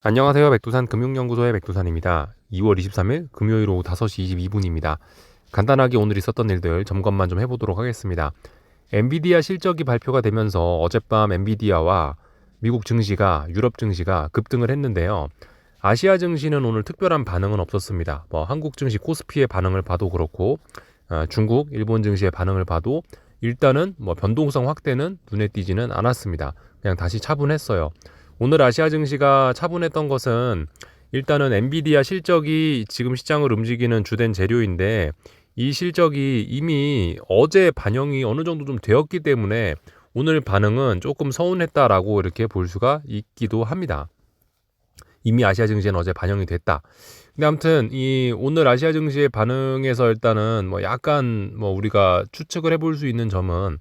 안녕하세요. 백두산 금융연구소의 백두산입니다. 2월 23일 금요일 오후 5시 22분입니다. 간단하게 오늘 있었던 일들 점검만 좀 해보도록 하겠습니다. 엔비디아 실적이 발표가 되면서 어젯밤 엔비디아와 미국 증시가 유럽 증시가 급등을 했는데요. 아시아 증시는 오늘 특별한 반응은 없었습니다. 한국 증시 코스피의 반응을 봐도 그렇고 중국, 일본 증시의 반응을 봐도 일단은 변동성 확대는 눈에 띄지는 않았습니다. 그냥 다시 차분했어요. 오늘 아시아 증시가 차분했던 것은 일단은 엔비디아 실적이 지금 시장을 움직이는 주된 재료인데 이 실적이 이미 어제 반영이 어느 정도 좀 되었기 때문에 오늘 반응은 조금 서운했다라고 이렇게 볼 수가 있기도 합니다. 이미 아시아 증시는 어제 반영이 됐다. 근데 아무튼 이 오늘 아시아 증시의 반응에서 일단은 약간 우리가 추측을 해볼 수 있는 점은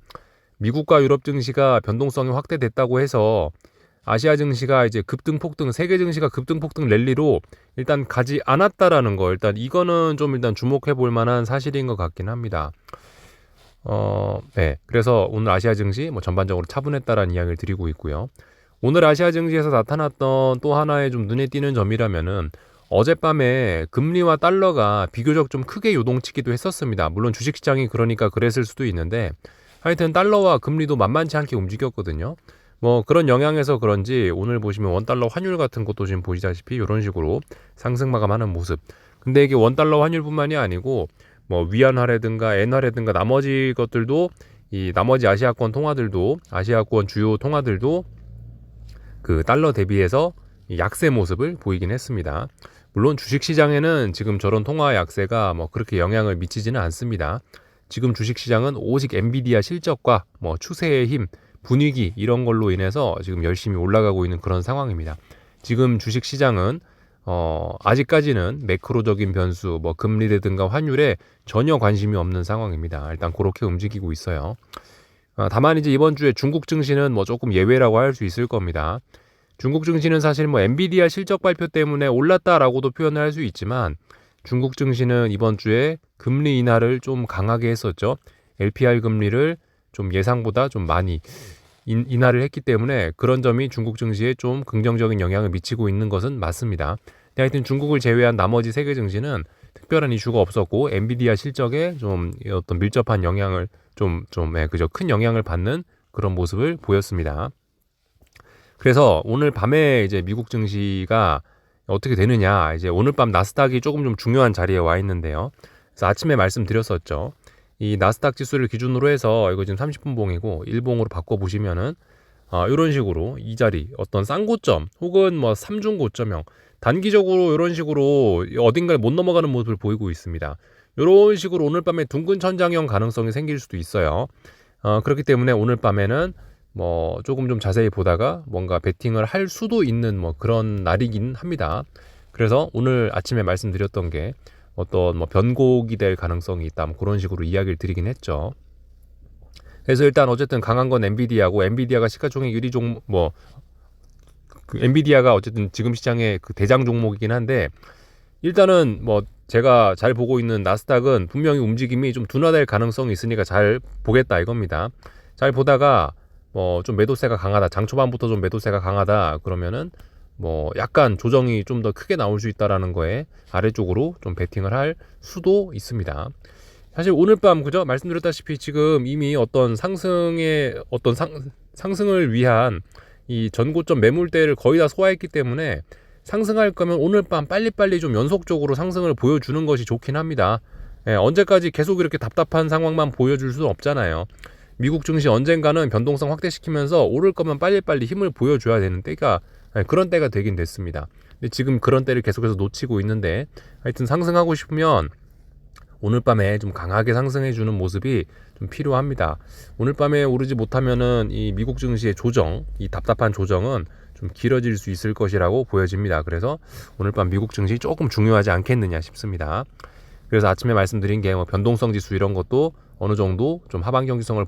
미국과 유럽 증시가 변동성이 확대됐다고 해서 아시아 증시가 이제 급등 폭등, 세계 증시가 급등 폭등 랠리로 일단 가지 않았다라는 거, 일단 이거는 좀 일단 주목해 볼 만한 사실인 것 같긴 합니다. 네. 그래서 오늘 아시아 증시 전반적으로 차분했다라는 이야기를 드리고 있고요. 오늘 아시아 증시에서 나타났던 또 하나의 좀 눈에 띄는 점이라면은 어젯밤에 금리와 달러가 비교적 좀 크게 요동치기도 했었습니다. 물론 주식시장이 그러니까 그랬을 수도 있는데 하여튼 달러와 금리도 만만치 않게 움직였거든요. 그런 영향에서 그런지 오늘 보시면 원달러 환율 같은 것도 지금 보시다시피 이런 식으로 상승 마감하는 모습. 근데 이게 원달러 환율뿐만이 아니고 위안화라든가 엔화라든가 나머지 것들도 이 나머지 아시아권 통화들도 아시아권 주요 통화들도 그 달러 대비해서 약세 모습을 보이긴 했습니다. 물론 주식시장에는 지금 저런 통화 약세가 그렇게 영향을 미치지는 않습니다. 지금 주식시장은 오직 엔비디아 실적과 추세의 힘, 분위기 이런 걸로 인해서 지금 열심히 올라가고 있는 그런 상황입니다. 지금 주식시장은 아직까지는 매크로적인 변수, 금리라든가 환율에 전혀 관심이 없는 상황입니다. 일단 그렇게 움직이고 있어요. 다만 이제 이번 주에 중국 증시는 조금 예외라고 할 수 있을 겁니다. 중국 증시는 사실 엔비디아 실적 발표 때문에 올랐다라고도 표현을 할 수 있지만 중국 증시는 이번 주에 금리 인하를 좀 강하게 했었죠. LPR 금리를 좀 예상보다 좀 많이 인하를 했기 때문에 그런 점이 중국 증시에 좀 긍정적인 영향을 미치고 있는 것은 맞습니다. 하여튼 중국을 제외한 나머지 세계 증시는 특별한 이슈가 없었고 엔비디아 실적에 좀 어떤 밀접한 영향을 그저 큰 영향을 받는 그런 모습을 보였습니다. 그래서 오늘 밤에 이제 미국 증시가 어떻게 되느냐, 이제 오늘 밤 나스닥이 조금 좀 중요한 자리에 와 있는데요. 그래서 아침에 말씀드렸었죠. 이 나스닥 지수를 기준으로 해서 이거 지금 30분 봉이고 1봉으로 바꿔 보시면은 이런 식으로 이 자리 어떤 쌍고점 혹은 3중 고점형 단기적으로 이런 식으로 어딘가를 못 넘어가는 모습을 보이고 있습니다. 이런 식으로 오늘 밤에 둥근 천장형 가능성이 생길 수도 있어요. 그렇기 때문에 오늘 밤에는 조금 좀 자세히 보다가 뭔가 베팅을 할 수도 있는 그런 날이긴 합니다. 그래서 오늘 아침에 말씀드렸던 게 어떤 변곡이 될 가능성이 있다, 그런 식으로 이야기를 드리긴 했죠. 그래서 일단 어쨌든 강한 건 엔비디아고, 엔비디아가 시가총액 1위 엔비디아가 어쨌든 지금 시장의 그 대장 종목이긴 한데 일단은 제가 잘 보고 있는 나스닥은 분명히 움직임이 좀 둔화될 가능성이 있으니까 잘 보겠다 이겁니다. 잘 보다가 좀 매도세가 강하다, 장 초반부터 좀 매도세가 강하다 그러면은 약간 조정이 좀 더 크게 나올 수 있다라는 거에 아래쪽으로 좀 베팅을 할 수도 있습니다. 사실 오늘 밤 그죠? 말씀드렸다시피 지금 이미 어떤 상승의 어떤 상승을 위한 이 전고점 매물대를 거의 다 소화했기 때문에 상승할 거면 오늘 밤 빨리빨리 좀 연속적으로 상승을 보여주는 것이 좋긴 합니다. 언제까지 계속 이렇게 답답한 상황만 보여줄 수는 없잖아요. 미국 증시 언젠가는 변동성 확대시키면서 오를 거면 빨리빨리 힘을 보여줘야 되는 때가 그런 때가 되긴 됐습니다. 근데 지금 그런 때를 계속해서 놓치고 있는데 하여튼 상승하고 싶으면 오늘 밤에 좀 강하게 상승해주는 모습이 좀 필요합니다. 오늘 밤에 오르지 못하면은 이 미국 증시의 조정, 이 답답한 조정은 좀 길어질 수 있을 것이라고 보여집니다. 그래서 오늘 밤 미국 증시 조금 중요하지 않겠느냐 싶습니다. 그래서 아침에 말씀드린 게 변동성 지수 이런 것도 어느 정도 좀 하방 경직성을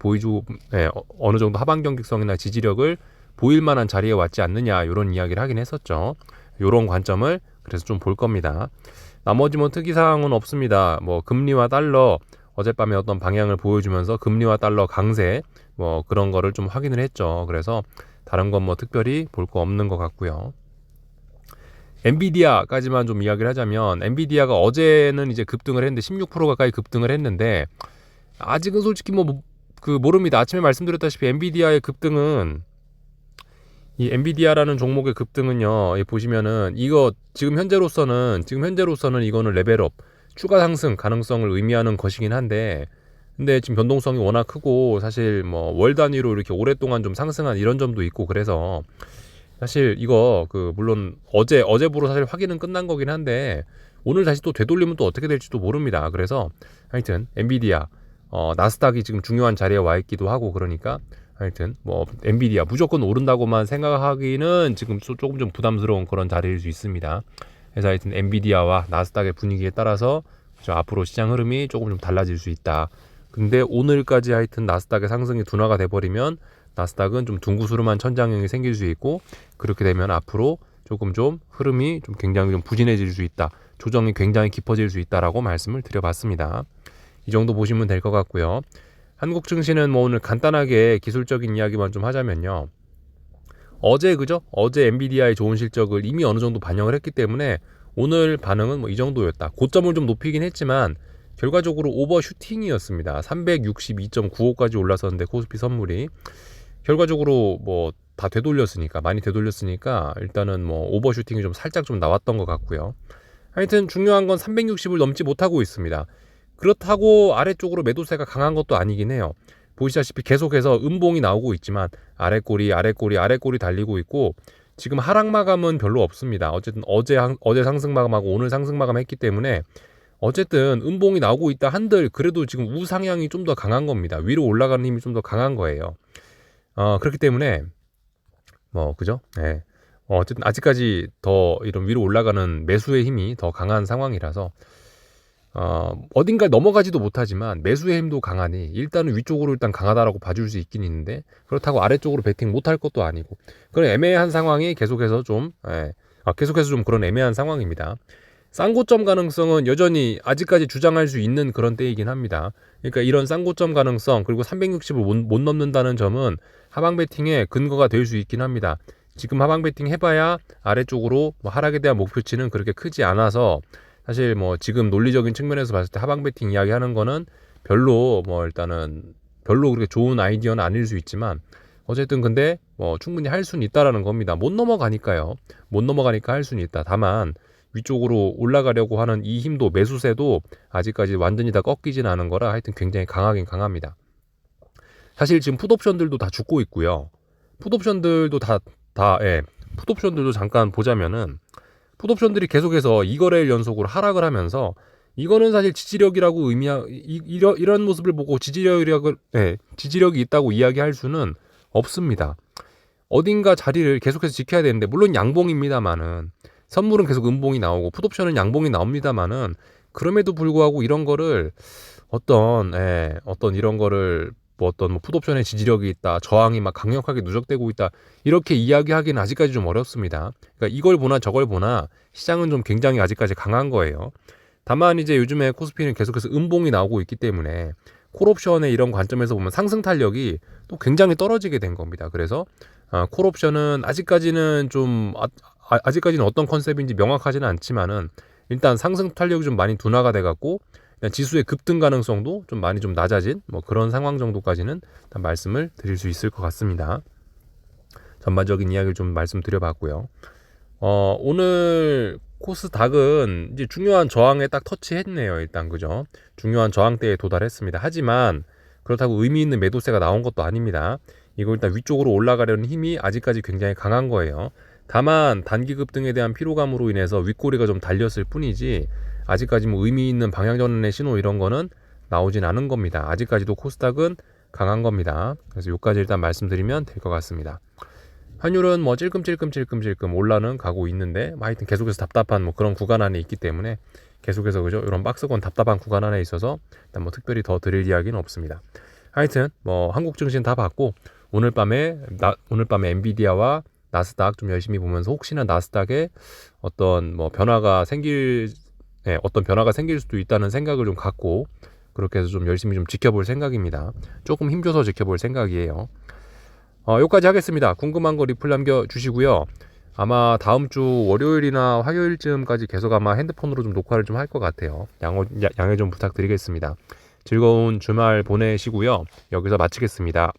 어느 정도 하방 경직성이나 지지력을 보일 만한 자리에 왔지 않느냐 이런 이야기를 하긴 했었죠. 이런 관점을 그래서 좀 볼 겁니다. 나머지 특이 사항은 없습니다. 금리와 달러 어젯밤에 어떤 방향을 보여주면서 금리와 달러 강세 그런 거를 좀 확인을 했죠. 그래서 다른 건 특별히 볼 거 없는 것 같고요. 엔비디아까지만 좀 이야기를 하자면 엔비디아가 어제는 이제 급등을 했는데 16% 가까이 급등을 했는데 아직은 솔직히 모릅니다. 아침에 말씀드렸다시피 엔비디아의 급등은 이 엔비디아라는 종목의 급등은요. 보시면은 이거 지금 현재로서는 이거는 레벨업 추가 상승 가능성을 의미하는 것이긴 한데 근데 지금 변동성이 워낙 크고 사실 뭐 월 단위로 이렇게 오랫동안 좀 상승한 이런 점도 있고 그래서 사실 이거 물론 어제부로 사실 확인은 끝난 거긴 한데 오늘 다시 또 되돌리면 또 어떻게 될지도 모릅니다. 그래서 하여튼 엔비디아 나스닥이 지금 중요한 자리에 와 있기도 하고 그러니까 하여튼 뭐 엔비디아 무조건 오른다고만 생각하기는 지금 조금 좀 부담스러운 그런 자리일 수 있습니다. 그래서 하여튼 엔비디아와 나스닥의 분위기에 따라서 앞으로 시장 흐름이 조금 좀 달라질 수 있다. 근데 오늘까지 하여튼 나스닥의 상승이 둔화가 돼버리면 나스닥은 좀 둥구스름한 천장형이 생길 수 있고 그렇게 되면 앞으로 조금 좀 흐름이 좀 굉장히 좀 부진해질 수 있다. 조정이 굉장히 깊어질 수 있다라고 말씀을 드려봤습니다. 이 정도 보시면 될 것 같고요. 한국 증시는 뭐 오늘 간단하게 기술적인 이야기만 좀 하자면요. 어제 엔비디아의 좋은 실적을 이미 어느 정도 반영을 했기 때문에 오늘 반응은 뭐 이 정도였다. 고점을 좀 높이긴 했지만 결과적으로 오버슈팅이었습니다. 362.95까지 올라섰는데 코스피 선물이 결과적으로 뭐 다 많이 되돌렸으니까 일단은 뭐 오버슈팅이 좀 살짝 좀 나왔던 것 같고요. 하여튼 중요한 건 360을 넘지 못하고 있습니다. 그렇다고 아래쪽으로 매도세가 강한 것도 아니긴 해요. 보시다시피 계속해서 음봉이 나오고 있지만 아래꼬리 달리고 있고 지금 하락 마감은 별로 없습니다. 어쨌든 어제 상승 마감하고 오늘 상승 마감했기 때문에 어쨌든 음봉이 나오고 있다 한들 그래도 지금 우상향이 좀 더 강한 겁니다. 위로 올라가는 힘이 좀 더 강한 거예요. 그렇기 때문에 그죠? 네. 어쨌든 아직까지 더 이런 위로 올라가는 매수의 힘이 더 강한 상황이라서 어딘가 넘어가지도 못하지만 매수의 힘도 강하니 일단은 위쪽으로 일단 강하다라고 봐줄 수 있긴 있는데 그렇다고 아래쪽으로 베팅 못할 것도 아니고 그런 애매한 상황이 계속해서 좀 그런 애매한 상황입니다. 쌍고점 가능성은 여전히 아직까지 주장할 수 있는 그런 때이긴 합니다. 그러니까 이런 쌍고점 가능성 그리고 360을 못 넘는다는 점은 하방 베팅의 근거가 될 수 있긴 합니다. 지금 하방 베팅 해봐야 아래쪽으로 하락에 대한 목표치는 그렇게 크지 않아서 사실 뭐 지금 논리적인 측면에서 봤을 때 하방 베팅 이야기하는 거는 별로 그렇게 좋은 아이디어는 아닐 수 있지만 어쨌든 근데 충분히 할 수는 있다라는 겁니다. 못 넘어가니까 할 수는 있다. 다만 위쪽으로 올라가려고 하는 이 힘도 매수세도 아직까지 완전히 다 꺾이진 않은 거라 하여튼 굉장히 강하긴 강합니다. 사실 지금 풋옵션들도 다 죽고 있고요. 풋옵션들도 풋옵션들도 잠깐 보자면은 풋옵션들이 계속해서 2거래일 연속으로 하락을 하면서 이거는 사실 지지력이라고 이런 모습을 보고 지지력이 있다고 이야기할 수는 없습니다. 어딘가 자리를 계속해서 지켜야 되는데 물론 양봉입니다만은 선물은 계속 음봉이 나오고 풋옵션은 양봉이 나옵니다만은 그럼에도 불구하고 이런 거를 이런 거를 풋옵션의 지지력이 있다, 저항이 막 강력하게 누적되고 있다 이렇게 이야기하기는 아직까지 좀 어렵습니다. 그러니까 이걸 보나 저걸 보나 시장은 좀 굉장히 아직까지 강한 거예요. 다만 이제 요즘에 코스피는 계속해서 음봉이 나오고 있기 때문에 콜옵션의 이런 관점에서 보면 상승 탄력이 또 굉장히 떨어지게 된 겁니다. 그래서 콜옵션은 아직까지는 어떤 컨셉인지 명확하지는 않지만은 일단 상승 탄력이 좀 많이 둔화가 돼갖고 지수의 급등 가능성도 좀 많이 좀 낮아진 그런 상황 정도까지는 말씀을 드릴 수 있을 것 같습니다. 전반적인 이야기를 좀 말씀드려봤고요. 오늘 코스닥은 이제 중요한 저항에 딱 터치했네요. 일단 그죠? 중요한 저항대에 도달했습니다. 하지만 그렇다고 의미 있는 매도세가 나온 것도 아닙니다. 이거 일단 위쪽으로 올라가려는 힘이 아직까지 굉장히 강한 거예요. 다만 단기 급등에 대한 피로감으로 인해서 윗꼬리가 좀 달렸을 뿐이지 아직까지 의미 있는 방향 전환의 신호 이런 거는 나오진 않은 겁니다. 아직까지도 코스닥은 강한 겁니다. 그래서 여기까지 일단 말씀드리면 될 것 같습니다. 환율은 찔끔찔끔 올라는 가고 있는데 하여튼 계속해서 답답한 그런 구간 안에 있기 때문에 계속해서 그죠? 이런 박스권 답답한 구간 안에 있어서 일단 특별히 더 드릴 이야기는 없습니다. 하여튼 한국 증시는 다 봤고 오늘 밤에 엔비디아와 나스닥 좀 열심히 보면서 혹시나 나스닥에 어떤 변화가 생길 수도 있다는 생각을 좀 갖고 그렇게 해서 좀 열심히 좀 지켜볼 생각입니다. 조금 힘줘서 지켜볼 생각이에요. 여기까지 하겠습니다. 궁금한 거 리플 남겨주시고요. 아마 다음 주 월요일이나 화요일쯤까지 계속 아마 핸드폰으로 좀 녹화를 좀 할 것 같아요. 양해 좀 부탁드리겠습니다. 즐거운 주말 보내시고요. 여기서 마치겠습니다.